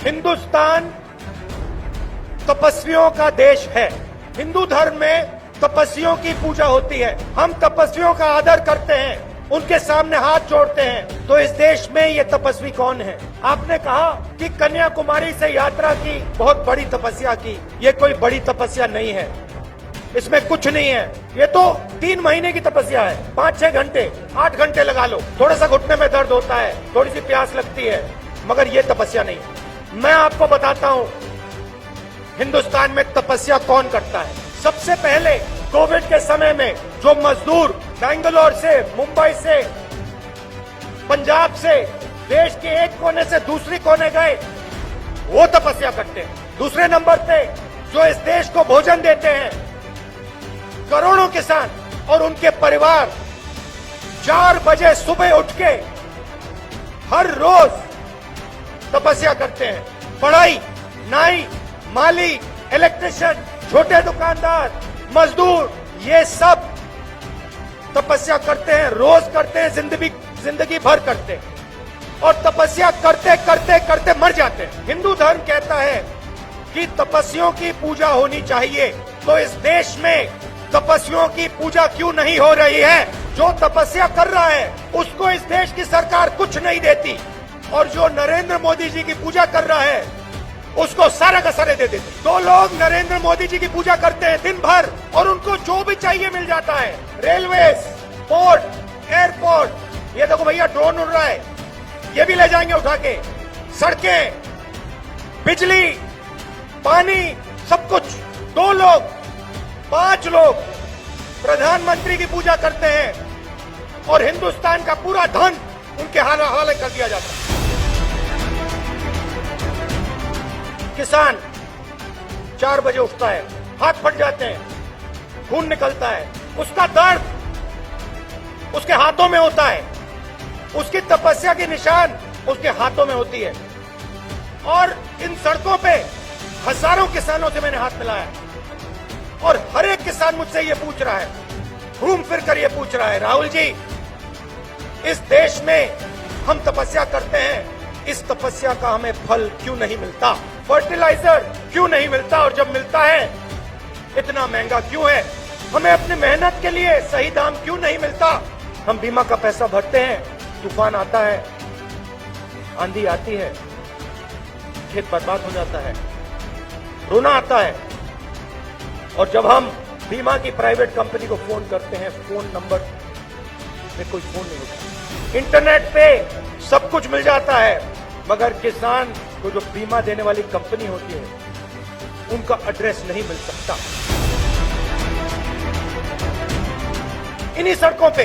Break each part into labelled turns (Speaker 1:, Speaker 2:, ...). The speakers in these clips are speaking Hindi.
Speaker 1: हिंदुस्तान तपस्वियों का देश है। हिंदू धर्म में तपस्वियों की पूजा होती है। हम तपस्वियों का आदर करते हैं, उनके सामने हाथ जोड़ते हैं। तो इस देश में ये तपस्वी कौन है? आपने कहा कि कन्याकुमारी से यात्रा की, बहुत बड़ी तपस्या की। ये कोई बड़ी तपस्या नहीं है, इसमें कुछ नहीं है। ये तो 3 महीने की तपस्या है। 5-6 घंटे, 8 घंटे लगा लो। थोड़ा सा घुटने में दर्द होता है, थोड़ी सी प्यास लगती है, मगर ये तपस्या नहीं है। मैं आपको बताता हूं हिंदुस्तान में तपस्या कौन करता है। सबसे पहले कोविड के समय में जो मजदूर बेंगलोर से, मुंबई से, पंजाब से, देश के एक कोने से दूसरे कोने गए, वो तपस्या करते हैं। दूसरे नंबर पे जो इस देश को भोजन देते हैं, करोड़ों किसान और उनके परिवार 4 बजे सुबह उठ के हर रोज तपस्या करते हैं। पढ़ाई, नाई, माली, इलेक्ट्रिशियन, छोटे दुकानदार, मजदूर, ये सब तपस्या करते हैं, रोज करते हैं, जिंदगी भर करते हैं और तपस्या करते करते करते मर जाते हैं। हिंदू धर्म कहता है कि तपस्वियों की पूजा होनी चाहिए। तो इस देश में तपस्वियों की पूजा क्यों नहीं हो रही है? जो तपस्या कर रहा है उसको इस देश की सरकार कुछ नहीं देती, और जो नरेंद्र मोदी जी की पूजा कर रहा है उसको सारा का सारे दे देती। 2 लोग नरेंद्र मोदी जी की पूजा करते हैं दिन भर, और उनको जो भी चाहिए मिल जाता है। रेलवे, पोर्ट, एयरपोर्ट, ये देखो भैया ड्रोन उड़ रहा है, ये भी ले जाएंगे उठा के। सड़कें, बिजली, पानी, सब कुछ। 2 लोग, 5 लोग प्रधानमंत्री की पूजा करते हैं और हिंदुस्तान का पूरा धन उनके हवाले कर दिया जाता है। किसान 4 बजे उठता है, हाथ फट जाते हैं, खून निकलता है, उसका दर्द उसके हाथों में होता है, उसकी तपस्या की निशान उसके हाथों में होती है। और इन सड़कों पे हजारों किसानों से मैंने हाथ मिलाया और हर एक किसान मुझसे ये पूछ रहा है, घूम फिर कर ये पूछ रहा है, राहुल जी, इस देश में हम तपस्या करते हैं, इस तपस्या का हमें फल क्यों नहीं मिलता? फर्टिलाइजर क्यों नहीं मिलता? और जब मिलता है इतना महंगा क्यों है? हमें अपनी मेहनत के लिए सही दाम क्यों नहीं मिलता? हम बीमा का पैसा भरते हैं, तूफान आता है, आंधी आती है, खेत बर्बाद हो जाता है, रोना आता है, और जब हम बीमा की प्राइवेट कंपनी को फोन करते हैं, फोन नंबर में कोई फोन नहीं उठाता। इंटरनेट पे सब कुछ मिल जाता है, मगर किसान को जो बीमा देने वाली कंपनी होती है उनका एड्रेस नहीं मिल सकता। इन्हीं सड़कों पे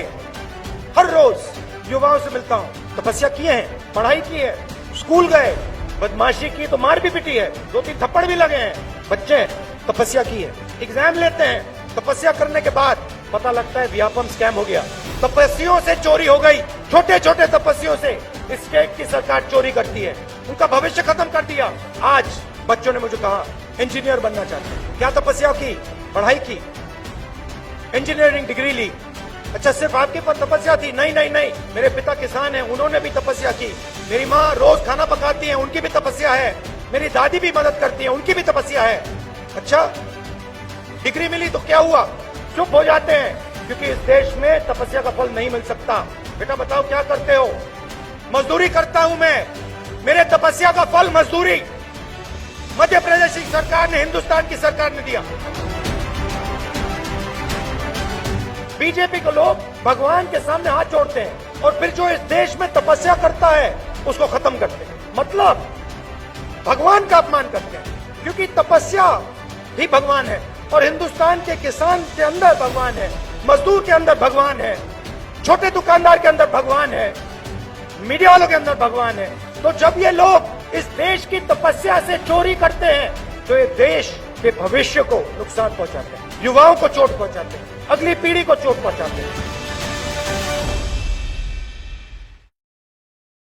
Speaker 1: हर रोज युवाओं से मिलता हूं, तपस्या किए हैं, पढ़ाई की है, स्कूल गए, बदमाशी की तो मार भी पिटी है, 2-3 थप्पड़ भी लगे हैं, बच्चे तपस्या की है। एग्जाम लेते हैं, तपस्या करने के बाद पता लगता है व्यापम स्कैम हो गया, तपस्वियों से चोरी हो गई। छोटे छोटे तपस्वियों से स्टेट की सरकार चोरी करती है, उनका भविष्य खत्म कर दिया। आज बच्चों ने मुझे कहा इंजीनियर बनना चाहते हैं। क्या तपस्या की? पढ़ाई की, इंजीनियरिंग डिग्री ली। अच्छा, सिर्फ आपके पर तपस्या थी? नहीं नहीं नहीं, मेरे पिता किसान हैं, उन्होंने भी तपस्या की। मेरी माँ रोज खाना पकाती है, उनकी भी तपस्या है। मेरी दादी भी मदद करती है, उनकी भी तपस्या है। अच्छा, डिग्री मिली तो क्या हुआ? चुप हो जाते हैं, क्योंकि इस देश में तपस्या का फल नहीं मिल सकता। बेटा बताओ क्या करते हो? मजदूरी करता हूं मैं, मेरे तपस्या का फल मजदूरी। मध्य प्रदेश की सरकार ने, हिंदुस्तान की सरकार ने दिया। बीजेपी के लोग भगवान के सामने हाथ जोड़ते हैं और फिर जो इस देश में तपस्या करता है उसको खत्म करते हैं। मतलब भगवान का अपमान करते हैं, क्योंकि तपस्या ही भगवान है और हिंदुस्तान के किसान के अंदर भगवान है, मजदूर के अंदर भगवान है, छोटे दुकानदार के अंदर भगवान है, मीडिया वालों के अंदर भगवान है। तो जब ये लोग इस देश की तपस्या से चोरी करते हैं तो ये देश के भविष्य को नुकसान पहुंचाते हैं, युवाओं को चोट पहुंचाते हैं, अगली पीढ़ी को चोट पहुंचाते हैं।